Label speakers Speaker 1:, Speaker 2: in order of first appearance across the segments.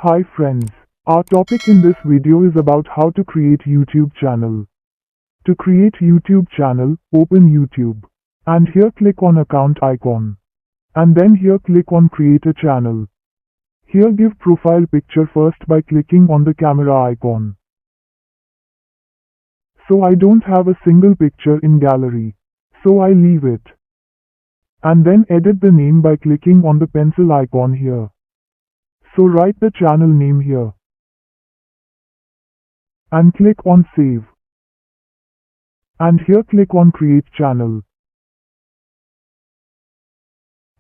Speaker 1: Hi friends, our topic in this video is about how to create YouTube channel. To create YouTube channel, open YouTube. And here click on account icon. And then here click on create a channel. Here give profile picture first by clicking on the camera icon. So I don't have a single picture in gallery, so I leave it. And then edit the name by clicking on the pencil icon here. So write the channel name here. And click on save. And here click on create channel.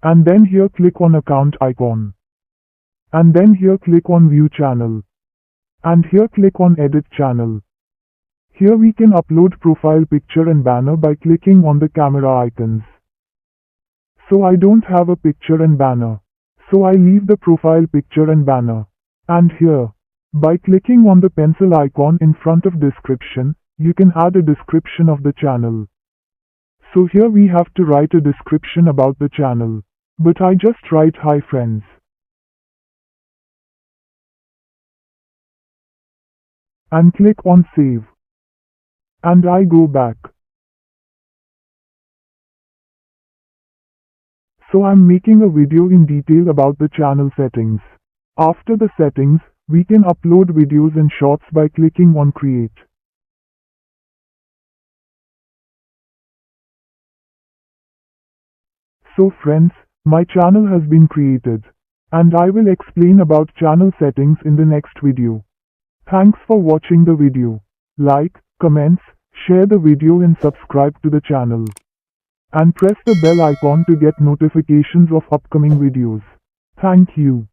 Speaker 1: And then here click on account icon. And then here click on view channel. And here click on edit channel. Here we can upload profile picture and banner by clicking on the camera icons. So I don't have a picture and banner, so I leave the profile picture and banner. And here, by clicking on the pencil icon in front of description, you can add a description of the channel. So here we have to write a description about the channel, but I just write hi friends. And click on save. And I go back. So I'm making a video in detail about the channel settings. After the settings, we can upload videos and shorts by clicking on create. So friends, my channel has been created. And I will explain about channel settings in the next video. Thanks for watching the video. Like, comments, share the video and subscribe to the channel. And press the bell icon to get notifications of upcoming videos. Thank you.